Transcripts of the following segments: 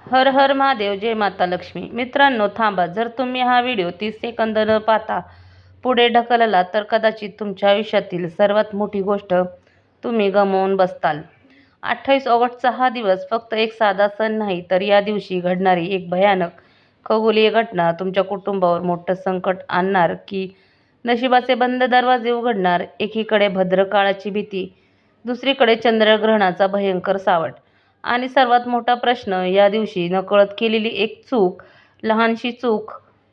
हर हर महादेव. जय माता लक्ष्मी. मित्रांनो थांबा, जर तुम्ही हा व्हिडिओ 30 सेकंद न पाहता पुढे ढकलला तर कदाचित तुमच्या आयुष्यातील सर्वात मोठी गोष्ट तुम्ही गमावून बसताल. 28 ऑगस्टचा हा दिवस फक्त एक साधा सण नाही, तर या दिवशी घडणारी एक भयानक खगोलीय घटना तुमच्या कुटुंबावर मोठं संकट आणणार की नशिबाचे बंद दरवाजे उघडणार. एकीकडे भद्रकाळाची भीती, दुसरीकडे चंद्रग्रहणाचा भयंकर सावट आणि सर्वात मोठा प्रश्न, या दिवशी नकळत केलेली एक चूक, लहानशी चूक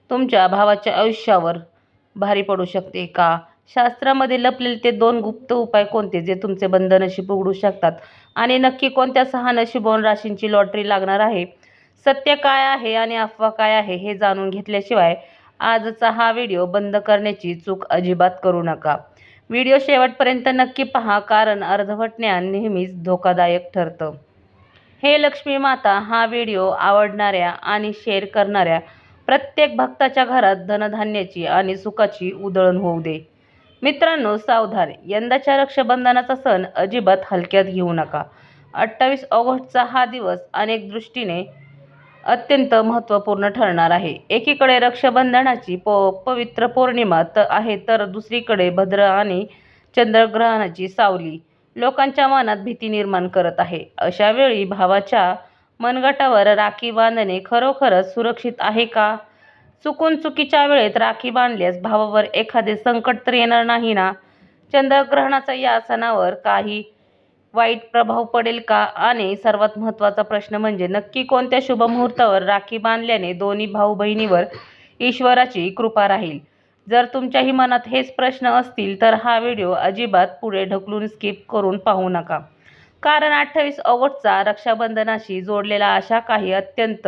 तुमच्या भावाच्या आयुष्यावर भारी पडू शकते का? शास्त्रामध्ये लपलेले ते 2 गुप्त उपाय कोणते, जे तुमचे बंद नशीब उघडू शकतात? आणि नक्की कोणत्या 6 नशीबवान राशींची लॉटरी लागणार आहे? सत्य काय आहे आणि अफवा काय आहे हे जाणून घेतल्याशिवाय आजचा हा व्हिडिओ बंद करण्याची चूक अजिबात करू नका. व्हिडिओ शेवटपर्यंत नक्की पहा, कारण अर्धवट ज्ञान नेहमीच धोकादायक ठरतं. हे लक्ष्मी माता हा व्हिडिओ आवडणाऱ्या आणि शेअर करणाऱ्या प्रत्येक भक्ताच्या घरात धनधान्याची आणि सुखाची उधळण होऊ दे. मित्रांनो सावधान, यंदाच्या रक्षाबंधनाचा सण अजिबात हलक्यात घेऊ नका. 28 ऑगस्टचा हा दिवस अनेक दृष्टीने अत्यंत महत्त्वपूर्ण ठरणार आहे. एकीकडे रक्षाबंधनाची पवित्र पौर्णिमा आहे, तर दुसरीकडे भद्र आणि चंद्रग्रहणाची सावली लोकांच्या मनात भीती निर्माण करत आहे. अशा वेळी भावाच्या मनगटावर राखी बांधणे खरोखरच सुरक्षित आहे का? चुकून चुकीच्या वेळेत राखी बांधल्यास भावावर एखादे संकट तर येणार नाही ना? चंद्रग्रहणाचा या सणावर काही वाईट प्रभाव पडेल का? आणि सर्वात महत्त्वाचा प्रश्न म्हणजे नक्की कोणत्या शुभ मुहूर्तावर राखी बांधल्याने दोन्ही भाऊ बहिणीवर ईश्वराची कृपा राहील? जर तुमच्याही मनात हेच प्रश्न असतील तर हा व्हिडिओ अजिबात पुढे ढकलून स्किप करून पाहू नका, कारण 28 ऑगस्टचा रक्षाबंधनाशी जोडलेल्या अशा काही अत्यंत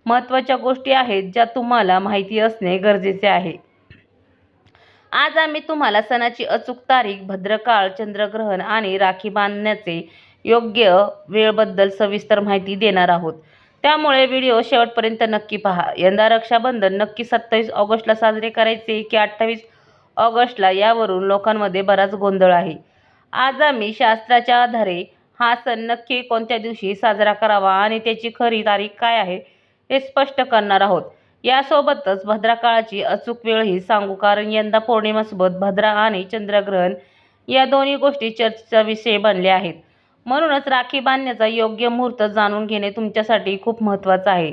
महत्त्वाच्या गोष्टी आहेत ज्या तुम्हाला माहिती असणे गरजेचे आहे. आज आम्ही तुम्हाला सणाची अचूक तारीख, भद्रकाळ, चंद्रग्रहण आणि राखी बांधण्याचे योग्य वेळबद्दल सविस्तर माहिती देणार आहोत. त्यामुळे व्हिडिओ शेवटपर्यंत नक्की पहा. यंदा रक्षाबंधन नक्की 27 ऑगस्टला साजरे करायचे की 28 ऑगस्टला, यावरून लोकांमध्ये बराच गोंधळ आहे. आज आम्ही शास्त्राच्या आधारे हा सण नक्की कोणत्या दिवशी साजरा करावा आणि त्याची खरी तारीख काय आहे हे स्पष्ट करणार आहोत. यासोबतच भद्रकाळाची अचूक वेळही सांगू, कारण यंदा पौर्णिमेसोबत भद्रा आणि चंद्रग्रहण या दोन्ही गोष्टी चर्चेचा विषय बनल्या आहेत. म्हणूनच राखी बांधण्याचा योग्य मुहूर्त जाणून घेणे तुमच्यासाठी खूप महत्त्वाचं आहे.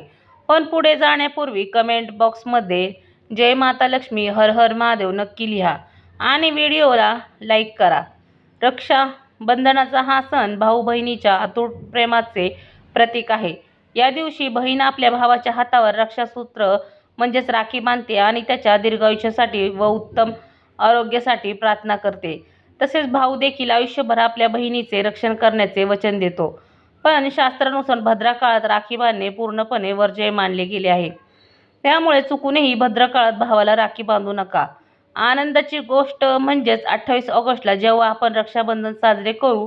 पण पुढे जाण्यापूर्वी कमेंट बॉक्समध्ये जय माता लक्ष्मी, हर हर महादेव नक्की लिहा आणि व्हिडिओला लाईक करा. रक्षाबंधनाचा हा सण भाऊ बहिणीच्या अतूट प्रेमाचे प्रतीक आहे. या दिवशी बहीण आपल्या भावाच्या हातावर रक्षासूत्र म्हणजेच राखी बांधते आणि त्याच्या दीर्घायुष्यासाठी व उत्तम आरोग्यासाठी प्रार्थना करते. तसेच भाऊ देखील आयुष्यभर आपल्या बहिणीचे रक्षण करण्याचे वचन देतो. पण शास्त्रानुसार भद्रा काळात राखी बांधणे पूर्णपणे वर्ज्य मानले गेले आहे. त्यामुळे चुकूनही भद्रकाळात भावाला राखी बांधू नका. आनंदाची गोष्ट म्हणजेच 28 ऑगस्टला जेव्हा आपण रक्षाबंधन साजरे करू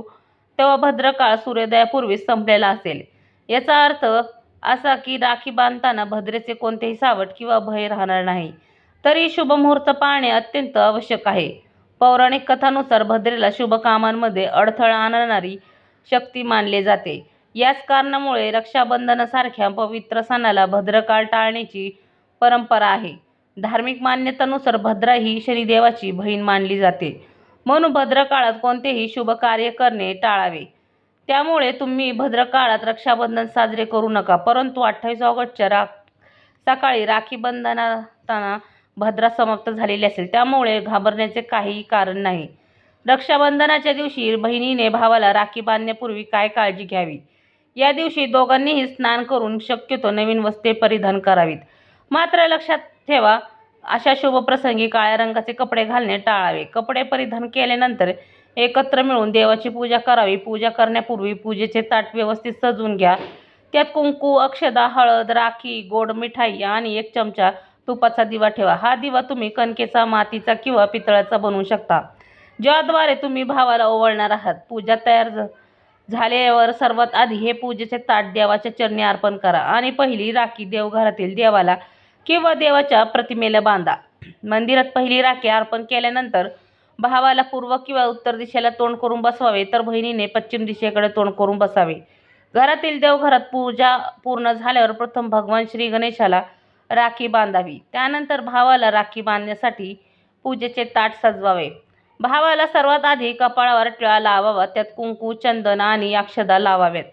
तेव्हा भद्रकाळ सूर्योदयापूर्वीच संपलेला असेल. याचा अर्थ असा की राखी बांधताना भद्रेचे कोणतेही सावट किंवा भय राहणार नाही. तरी शुभ मुहूर्त पाळणे अत्यंत आवश्यक आहे. पौराणिक कथांनुसार भद्रेला शुभ कामांमध्ये अडथळा आणणारी शक्ती मानले जाते. याच कारणामुळे रक्षाबंधनासारख्या पवित्र सणाला भद्रकाळ टाळण्याची परंपरा आहे. धार्मिक मान्यतानुसार भद्रा ही शनिदेवाची बहीण मानली जाते, म्हणून भद्रकाळात कोणतेही शुभ कार्य करणे टाळावे. त्यामुळे तुम्ही भद्रकाळात रक्षाबंधन साजरे करू नका. परंतु 28 ऑगस्टच्या सकाळी राखी बांधताना भद्रा समाप्त झालेली असेल, त्यामुळे घाबरण्याचे काहीही कारण नाही. रक्षाबंधनाच्या दिवशी बहिणीने भावाला राखी बांधण्यापूर्वी काय काळजी घ्यावी? या दिवशी दोघांनीही स्नान करून शक्यतो नवीन वस्त्रे परिधान करावीत. मात्र लक्षात ठेवा, अशा शुभ प्रसंगी काळ्या रंगाचे कपडे घालणे टाळावे. कपडे परिधान केल्यानंतर एकत्र मिळून देवाची पूजा करावी. पूजा करण्यापूर्वी पूजेचे ताट व्यवस्थित सजवून घ्या. त्यात कुंकू, अक्षदा, हळद, राखी, गोड मिठाई आणि 1 चमचा तुपाचा दिवा ठेवा. हा दिवा तुम्ही कणकेचा, मातीचा किंवा पितळाचा बनवू शकता, ज्याद्वारे तुम्ही भावाला ओवाळणार आहात. पूजा तयार झाल्यावर सर्वात आधी हे पूजेचे ताट देवाच्या चरणी अर्पण करा आणि पहिली राखी देवघरातील देवाला किंवा देवाच्या प्रतिमेला बांधा. मंदिरात पहिली राखी अर्पण केल्यानंतर भावाला पूर्व किंवा उत्तर दिशेला तोंड करून बसवावे, तर बहिणीने पश्चिम दिशेकडे तोंड करून बसावे. घरातील देवघरात पूजा पूर्ण झाल्यावर प्रथम भगवान श्री गणेशाला राखी बांधावी. त्यानंतर भावाला राखी बांधण्यासाठी पूजेचे ताट सजवावे. भावाला सर्वात आधी कपाळावर टिळा लावावा. त्यात कुंकू, चंदन आणि अक्षदा लावाव्यात.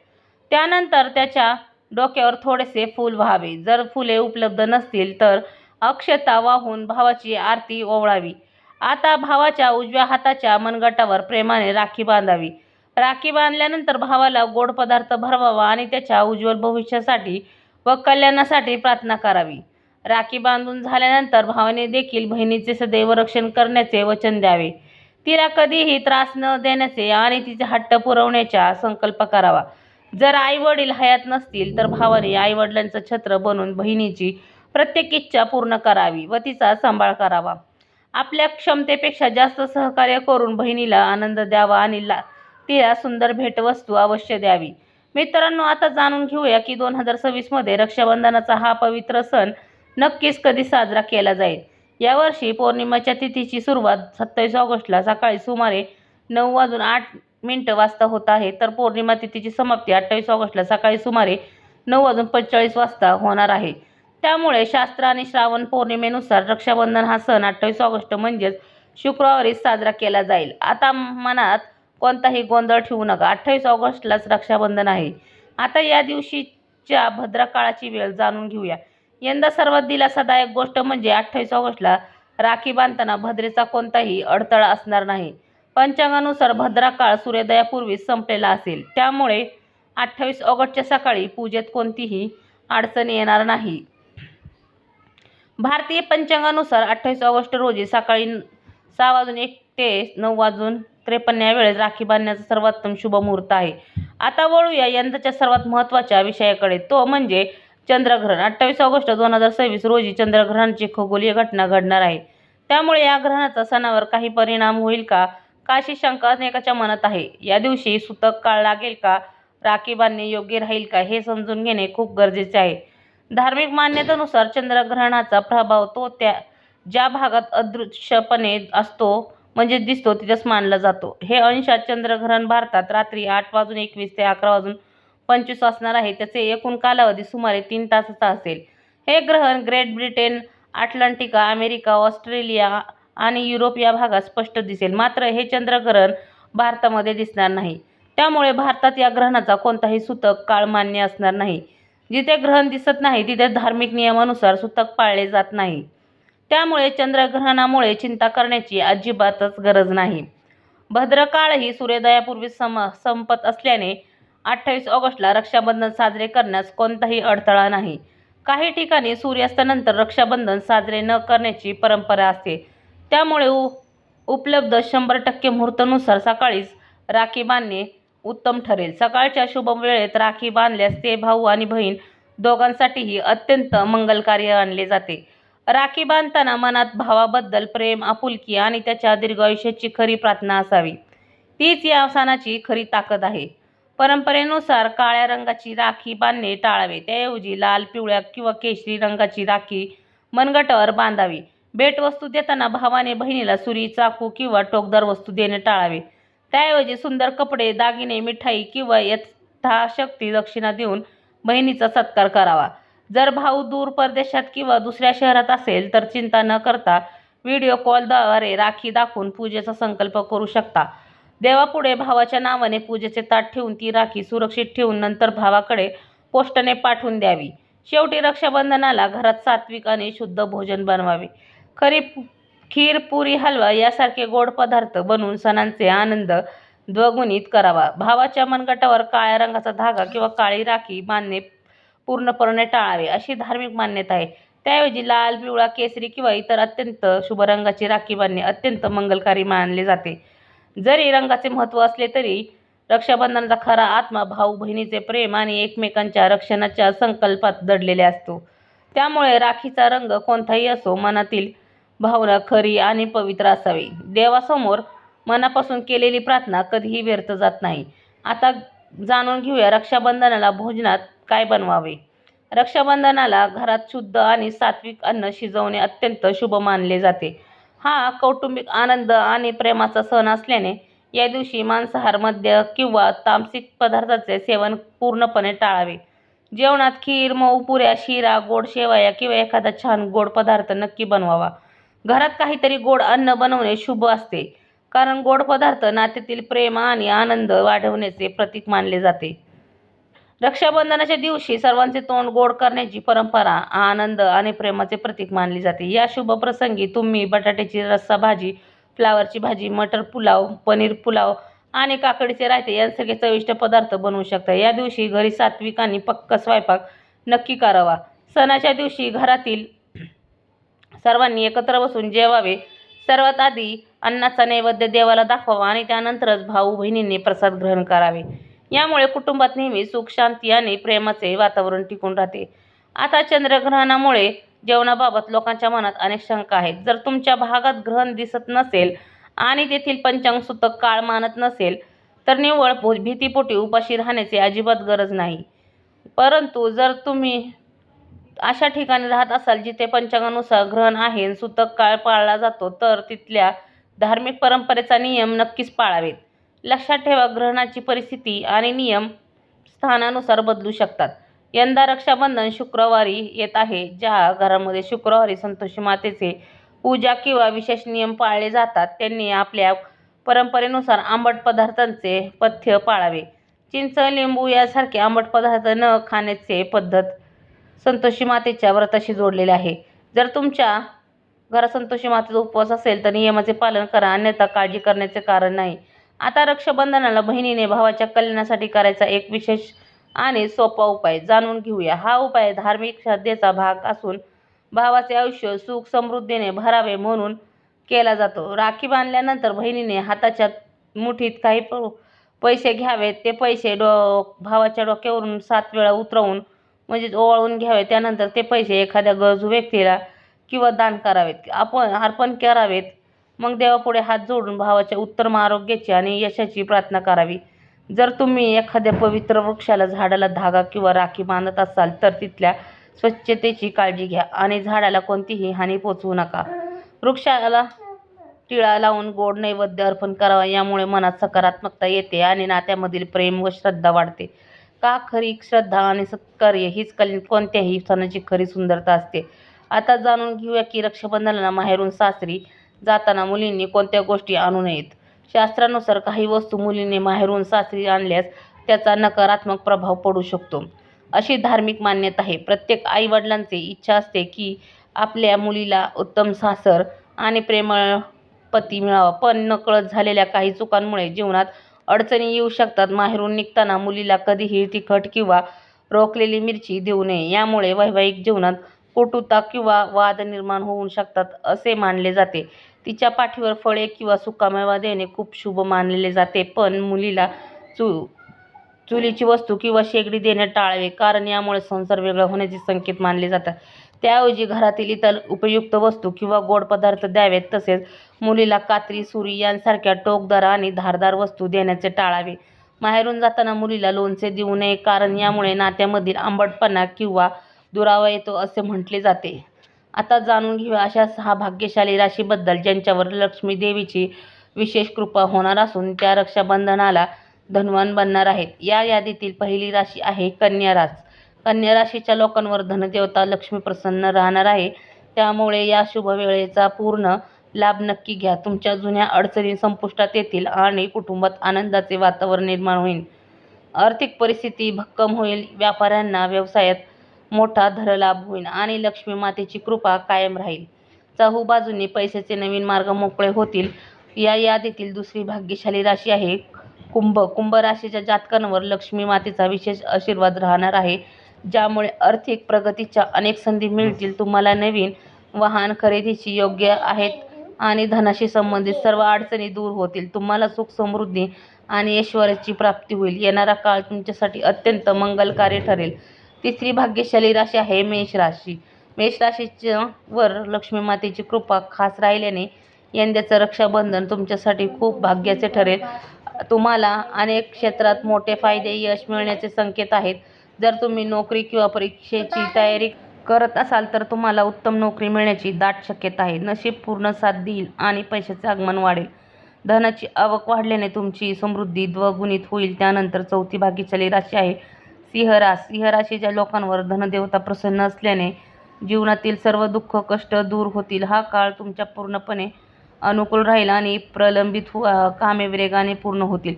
त्यानंतर त्याच्या डोक्यावर थोडेसे फूल व्हावे. जर फुले उपलब्ध नसतील तर अक्षता वाहून भावाची आरती ओवाळावी. आता भावाच्या उजव्या हाताच्या मनगटावर प्रेमाने राखी बांधावी. राखी बांधल्यानंतर भावाला गोड पदार्थ भरवावा आणि त्याच्या उज्ज्वल भविष्यासाठी व कल्याणासाठी प्रार्थना करावी. राखी बांधून झाल्यानंतर भावाने देखील बहिणीचे सदैव रक्षण करण्याचे वचन द्यावे. तिला कधीही त्रास न देण्याचे आणि तिचे हट्ट पुरवण्याचा संकल्प करावा. जर आई वडील हयात नसतील तर भावाने आई वडिलांचं छत्र बनून बहिणीची प्रत्येक इच्छा पूर्ण करावी व तिचा सांभाळ करावा. आपल्या क्षमतेपेक्षा जास्त सहकार्य करून बहिणीला आनंद द्यावा आणि तिला सुंदर भेटवस्तू अवश्य द्यावी. मित्रांनो, आता जाणून घेऊया की 2026 मध्ये रक्षाबंधनाचा हा पवित्र सण नक्कीच कधी साजरा केला जाईल. यावर्षी तिथीची सुरुवात 27 ऑगस्टला सकाळी सुमारे 9:08 होत आहे, तर पौर्णिमा तिथीची समाप्ती 28 ऑगस्टला सकाळी सुमारे 9:45 होणार आहे. त्यामुळे शास्त्र आणि श्रावण पौर्णिमेनुसार रक्षाबंधन हा सण 28 ऑगस्ट म्हणजेच शुक्रवारीच साजरा केला जाईल. आता मनात कोणताही गोंधळ ठेवू नका. 28 ऑगस्टलाच रक्षाबंधन आहे. आता या दिवशीच्या भद्रकाळाची वेळ जाणून घेऊया. यंदा सर्वात दिलासादायक गोष्ट म्हणजे 28 ऑगस्टला राखी बांधताना भद्रेचा कोणताही अडथळा असणार नाही. पंचांगानुसार भद्रकाळ सूर्योदयापूर्वीच संपलेला असेल. त्यामुळे 28 ऑगस्टच्या सकाळी पूजेत कोणतीही अडचण येणार नाही. भारतीय पंचांगानुसार 28 ऑगस्ट रोजी सकाळी 6:01 ते 9:53 या वेळेस राखी बांधण्याचा सर्वोत्तम शुभ मुहूर्त आहे. आता वळूया यंदाच्या सर्वात महत्त्वाच्या विषयाकडे, तो म्हणजे चंद्रग्रहण. 28 ऑगस्ट 2026 रोजी चंद्रग्रहणाची खगोलीय घटना घडणार आहे. त्यामुळे या ग्रहणाचा सणावर काही परिणाम होईल का, अशी शंका अनेकाच्या मनात आहे. या दिवशी सूतक काळ लागेल का, राखी बांधणे योग्य राहील का, हे समजून घेणे खूप गरजेचे आहे. धार्मिक मान्यतेनुसार चंद्रग्रहणाचा प्रभाव तो ज्या भागात अदृश्यपणे असतो म्हणजे दिसतो तिथेच मानला जातो. हे अंशात चंद्रग्रहण भारतात रात्री 8:21 ते 11:25 असणार आहे. त्याचे एकूण कालावधी सुमारे 3 तासाचा असेल. हे ग्रहण great Britain, Atlantica, America, Australia आणि युरोप या भागात स्पष्ट दिसेल. मात्र हे चंद्रग्रहण भारतामध्ये दिसणार नाही. त्यामुळे भारतात या ग्रहणाचा कोणताही सूतक काळ मान्य असणार नाही. जिथे ग्रहण दिसत नाही तिथे धार्मिक नियमानुसार सूतक पाळले जात नाही. त्यामुळे चंद्रग्रहणामुळे चिंता करण्याची अजिबातच गरज नाही. भद्रकाळही सूर्योदयापूर्वी संपत असल्याने 28 ऑगस्टला रक्षाबंधन साजरे करण्यास कोणताही अडथळा नाही. काही ठिकाणी सूर्यास्तानंतर रक्षाबंधन साजरे न करण्याची परंपरा असते. त्यामुळे उपलब्ध 100% मुहूर्तानुसार सकाळीच राखी बांधणे उत्तम ठरेल. सकाळच्या शुभ वेळेत राखी बांधल्यास ते भाऊ आणि बहीण दोघांसाठीही अत्यंत मंगलकारी आणले जाते. राखी बांधताना मनात भावाबद्दल प्रेम, आपुलकी आणि त्याच्या दीर्घ आयुष्याची खरी प्रार्थना असावी. तीच या सणाची खरी ताकद आहे. परंपरेनुसार काळ्या रंगाची राखी बांधणे टाळावे. त्याऐवजी लाल, पिवळ्या किंवा केशरी रंगाची राखी मनगटावर बांधावी. भेटवस्तू देताना भावाने बहिणीला सुरी, चाकू किंवा टोकदार वस्तू देणे टाळावे. त्याऐवजी सुंदर कपडे, दागिने, मिठाई किंवा यथाशक्ती दक्षिणा देऊन बहिणीचा सत्कार करावा. जर भाऊ दूर परदेशात किंवा दुसऱ्या शहरात असेल तर चिंता न करता व्हिडिओ कॉलद्वारे राखी दाखवून पूजेचा संकल्प करू शकता. देवापुढे भावाच्या नावाने पूजेचे ताट ठेवून ती राखी सुरक्षित ठेवून नंतर भावाकडे पोस्टाने पाठवून द्यावी. शेवटी रक्षाबंधनाला घरात सात्विक आणि शुद्ध भोजन बनवावे. खीर, पुरी, हलवा यासारखे गोड पदार्थ बनवून सणांचे आनंद द्विगुणित करावा. भावाच्या मनगटावर काळ्या रंगाचा धागा किंवा काळी राखी बांधणे पूर्णपणे टाळावे अशी धार्मिक मान्यता आहे. त्याऐवजी लाल, पिवळा, केसरी किंवा इतर अत्यंत शुभ रंगाची राखी बांधणे अत्यंत मंगलकारी मानले जाते. जरी रंगाचे महत्त्व असले तरी रक्षाबंधनाचा खरा आत्मा भाऊ बहिणीचे प्रेम आणि एकमेकांच्या रक्षणाच्या संकल्पात दडलेले असतो. त्यामुळे राखीचा रंग कोणताही असो, मनातील भावना खरी आणि पवित्र असावी. देवासमोर मनापासून केलेली प्रार्थना कधीही व्यर्थ जात नाही. आता जाणून घेऊया रक्षाबंधनाला भोजनात काय बनवावे. रक्षाबंधनाला घरात शुद्ध आणि सात्विक अन्न शिजवणे अत्यंत शुभ मानले जाते. हा कौटुंबिक आनंद आणि प्रेमाचा सण असल्याने या दिवशी मांसाहार, मद्य किंवा तामसिक पदार्थांचे सेवन पूर्णपणे टाळावे. जेवणात खीर, मऊ पुऱ्या, शिरा, गोड शेवया किंवा एखादा छान गोड पदार्थ नक्की बनवावा. घरात काहीतरी गोड अन्न बनवणे शुभ असते, कारण गोड पदार्थ नात्यातील प्रेम आणि आनंद वाढवण्याचे प्रतीक मानले जाते. रक्षाबंधनाच्या दिवशी सर्वांचे तोंड गोड करण्याची परंपरा आनंद आणि प्रेमाचे प्रतीक मानली जाते. या शुभ प्रसंगी तुम्ही बटाट्याची रस्सा भाजी, फ्लावरची भाजी, मटर पुलाव, पनीर पुलाव आणि काकडीचे रायते यांसारखे चविष्ट पदार्थ बनवू शकता. या दिवशी घरी सात्विक आणि पक्का स्वयंपाक नक्की करावा. सणाच्या दिवशी घरातील सर्वांनी एकत्र बसून जेवावे. सर्वात आधी अन्नाचा नैवेद्य देवाला दाखवावा आणि त्यानंतरच भाऊ बहिणींनी प्रसाद ग्रहण करावे. यामुळे कुटुंबात नेहमी सुख, शांती आणि प्रेमाचे वातावरण टिकून राहते. आता चंद्रग्रहणामुळे जेवणाबाबत लोकांच्या मनात अनेक शंका आहेत. जर तुमच्या भागात ग्रहण दिसत नसेल आणि तेथील पंचांग सूतक काळ मानत नसेल तर निव्वळ भीतीपोटी उपाशी राहण्याची अजिबात गरज नाही. परंतु जर तुम्ही अशा ठिकाणी राहत असाल जिथे पंचांगानुसार ग्रहण आहे, सूतक काळ पाळला जातो, तर तिथल्या धार्मिक परंपरेचा नियम नक्कीच पाळावेत. लक्षात ठेवा, ग्रहणाची परिस्थिती आणि नियम स्थानानुसार बदलू शकतात. यंदा रक्षाबंधन शुक्रवारी येत आहे. ज्या घरामध्ये शुक्रवारी संतोषी मातेचे पूजा किंवा विशेष नियम पाळले जातात त्यांनी आपल्या परंपरेनुसार आंबट पदार्थांचे पथ्य पाळावे. चिंच, लिंबू यासारखे आंबट पदार्थ न खाण्याचे पद्धत संतोषी मातेच्या व्रताशी जोडलेले आहे. जर तुमच्या घरात संतोषी मातेचा उपवास असेल तर नियमाचे पालन करा, अन्यथा काळजी करण्याचे कारण नाही. आता रक्षाबंधनाला बहिणीने भावाच्या कल्याणासाठी करायचा एक विशेष आणि सोपा उपाय जाणून घेऊया. हा उपाय धार्मिक श्रद्धेचा भाग असून भावाचे आयुष्य सुख समृद्धीने भरावे म्हणून केला जातो. राखी बांधल्यानंतर बहिणीने हाताच्या मुठीत काही पैसे घ्यावेत. ते पैसे भावाच्या डोक्यावरून 7 वेळा उतरवून म्हणजेच ओवाळून घ्यावे. त्यानंतर ते पैसे एखाद्या गरजू व्यक्तीला किंवा दान करावेत, अर्पण करावेत. मग देवापुढे हात जोडून भावाच्या उत्तम आरोग्याची आणि यशाची प्रार्थना करावी. जर तुम्ही एखाद्या पवित्र वृक्षाला, झाडाला धागा किंवा राखी बांधत असाल तर तिथल्या स्वच्छतेची काळजी घ्या आणि झाडाला कोणतीही हानी पोचवू नका. वृक्षाला टिळा लावून गोड नैवेद्य अर्पण करावा. यामुळे मनात सकारात्मकता येते आणि नात्यामधील प्रेम व श्रद्धा वाढते. का खरी श्रद्धा आणि सत्कार्य हीच कोणत्याही सणाची खरी सुंदरता असते. आता जाणून घेऊया की रक्षाबंधनाला माहेरून सासरी जाताना मुलींनी कोणत्या गोष्टी आणू नयेत. शास्त्रानुसार काही वस्तू मुलींनी माहेरून सासरी आणल्यास त्याचा नकारात्मक प्रभाव पडू शकतो, अशी धार्मिक मान्यता आहे. प्रत्येक आई-वडिलांची इच्छा असते की आपल्या मुलीला उत्तम सासर आणि प्रेमळ पती मिळावा, पण नकळत झालेल्या काही चुकांमुळे जीवनात अडचणी येऊ शकतात. माहेरून निघताना मुलीला कधीही तिखट किंवा रोखलेली मिरची देऊ नये. यामुळे वैवाहिक जीवनात कटुता किंवा वाद निर्माण होऊ शकतात असे मानले जाते. तिच्या पाठीवर फळे किंवा सुकामेवा देणे खूप शुभ मानले जाते, पण मुलीला चुलीची वस्तू किंवा शेगडी देणे टाळावे, कारण यामुळे संसार वेगळा होण्याचे संकेत मानले जातात. त्याऐवजी घरातील इतर उपयुक्त वस्तू किंवा गोड पदार्थ द्यावेत. तसेच मुलीला कात्री, सुरी यांसारख्या टोकदार आणि धारदार वस्तू देण्याचे टाळावे. माहेरून जाताना मुलीला लोणचे देऊ नये, कारण यामुळे नात्यामधील आंबटपणा किंवा दुरावा येतो असे म्हटले जाते. आता जाणून घेऊया अशा 6 भाग्यशाली राशीबद्दल ज्यांच्यावर लक्ष्मी देवीची विशेष कृपा होणार असून त्या रक्षाबंधनाला धनवान बनणार आहेत. या यादीतील पहिली राशी आहे कन्या रास. कन्या राशीच्या लोकांवर धनदेवता लक्ष्मी प्रसन्न राहणार आहे. त्यामुळे या शुभ वेळेचा पूर्ण लाभ नक्की घ्या. तुमच्या जुन्या अडचणी संपुष्टात येतील आणि कुटुंबात आनंदाचे वातावरण निर्माण होईल. आर्थिक परिस्थिती भक्कम होईल. व्यापाऱ्यांना व्यवसायात मोठा धनलाभ होईल आणि लक्ष्मी मातेची कृपा कायम राहील. चहूबाजूंनी पैशाचे नवीन मार्ग मोकळे होतील. या यादीतील दुसरी भाग्यशाली राशी आहे कुंभ. कुंभ राशीच्या जातकांवर लक्ष्मी मातेचा विशेष आशीर्वाद राहणार आहे, ज्यामुळे आर्थिक प्रगतीच्या अनेक संधी मिळतील. तुम्हाला नवीन वाहन खरेदीची योग्य आहेत आणि धनाशी संबंधित सर्व अडचणी दूर होतील. तुम्हाला सुख, समृद्धी आणि ऐश्वर्याची प्राप्ती होईल. येणारा काळ तुमच्यासाठी अत्यंत मंगलकारी ठरेल. तिसरी भाग्यशाली राशी आहे मेष राशी. मेष राशीवर लक्ष्मी मातेची कृपा खास राहिल्याने यंदाचं रक्षाबंधन तुमच्यासाठी खूप भाग्याचे ठरेल. तुम्हाला अनेक क्षेत्रात मोठे फायदे, यश मिळण्याचे संकेत आहेत. जर तुम्ही नोकरी किंवा परीक्षेची तयारी करत असाल तर तुम्हाला उत्तम नोकरी मिळण्याची दाट शक्यता आहे. नशीब पूर्ण साथ देईल आणि पैशाचे आगमन वाढेल. धनाची आवक वाढल्याने तुमची समृद्धी द्विगुणित होईल. त्यानंतर चौथी भाग्यशाली राशी आहे सिंह रास. सिंह राशीच्या लोकांवर धनदेवता प्रसन्न असल्याने जीवनातील सर्व दुःख कष्ट दूर होतील. हा काळ तुमच्या पूर्णपणे अनुकूल राहील आणि प्रलंबित कामे वेगाने पूर्ण होतील.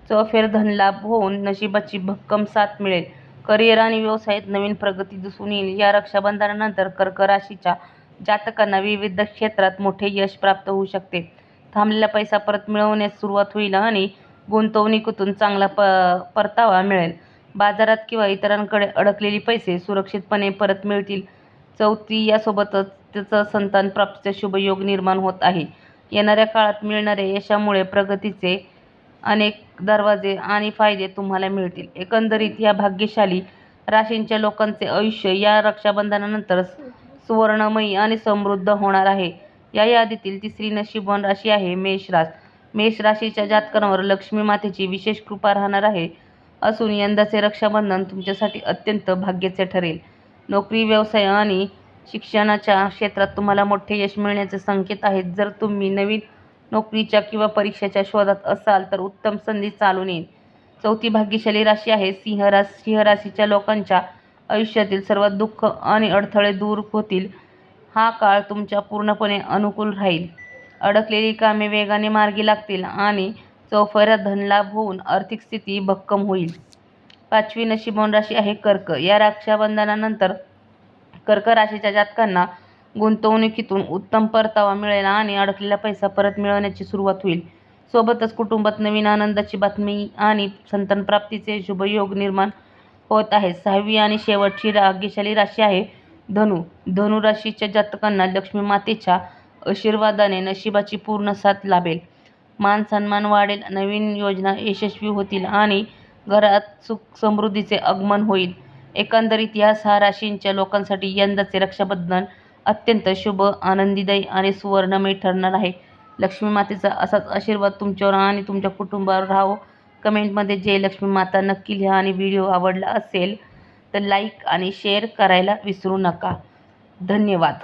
चौफेर धनलाभ होऊन नशिबाची भक्कम साथ मिळेल. करिअर आणि व्यवसायात नवीन प्रगती दिसून येईल. या रक्षाबंधनानंतर कर्क राशीच्या जातकांना विविध क्षेत्रात मोठे यश प्राप्त होऊ शकते. थांबलेला पैसा परत मिळवण्यास सुरुवात होईल आणि गुंतवणुकीतून चांगला परतावा मिळेल. बाजारात किंवा इतरांकडे अडकलेले पैसे सुरक्षितपणे परत मिळतील. चौथी यासोबतच त्याचं संतान प्राप्तीचा शुभयोग निर्माण होत आहे. येणाऱ्या काळात मिळणाऱ्या यशामुळे प्रगतीचे अनेक दरवाजे आणि फायदे तुम्हाला मिळतील. एकंदरीत या भाग्यशाली राशींच्या लोकांचे आयुष्य या रक्षाबंधनानंतर सुवर्णमयी आणि समृद्ध होणार आहे. या यादीतील तिसरी नशीबवान राशी आहे मेष रास. मेष राशीच्या जातकांवर लक्ष्मी मातेची विशेष कृपा राहणार आहे असून यंदाचे रक्षाबंधन तुमच्यासाठी अत्यंत भाग्याचे ठरेल. नोकरी, व्यवसाय आणि शिक्षणाच्या क्षेत्रात तुम्हाला मोठे यश मिळण्याचे संकेत आहेत. जर तुम्ही नवीन नोकरीच्या किंवा परीक्षेच्या शोधात असाल तर उत्तम संधी चालून येईल. चौथी भाग्यशाली राशी आहे सिंह रास. सिंह राशीच्या लोकांच्या आयुष्यातील सर्वात दुःख आणि अडथळे दूर होतील. हा काळ तुमच्या पूर्णपणे अनुकूल राहील. अडकलेली कामे वेगाने मार्गी लागतील आणि चौफेर धनलाभ होऊन आर्थिक स्थिती भक्कम होईल. पाचवी नशीबवान राशी आहे कर्क. या रक्षाबंधनानंतर कर्क राशीच्या जातकांना गुंतवणुकीतून उत्तम परतावा मिळेल आणि अडकलेला पैसा परत मिळवण्याची सुरुवात होईल. सोबतच कुटुंबात नवीन आनंदाची बातमी आणि संतानप्राप्तीचे शुभयोग निर्माण होत आहेत. सहावी आणि शेवटची भाग्यशाली राशी आहे धनु. धनु राशीच्या जातकांना लक्ष्मी मातेच्या आशीर्वादाने नशिबाची पूर्ण साथ लाभेल. मान सन्मान वाढेल, नवीन योजना यशस्वी होतील आणि घरात सुख समृद्धीचे आगमन होईल. एकंदरीत या 6 राशींच्या लोकांसाठी यंदाचे रक्षाबंधन अत्यंत शुभ, आनंददायी आणि सुवर्णमय ठरणार आहे. लक्ष्मी मातेचा असाच आशीर्वाद तुमच्यावर आणि तुमच्या कुटुंबावर राहो. कमेंटमध्ये जय लक्ष्मी माता नक्की लिहा आणि व्हिडिओ आवडला असेल तर लाईक आणि शेअर करायला विसरू नका. धन्यवाद.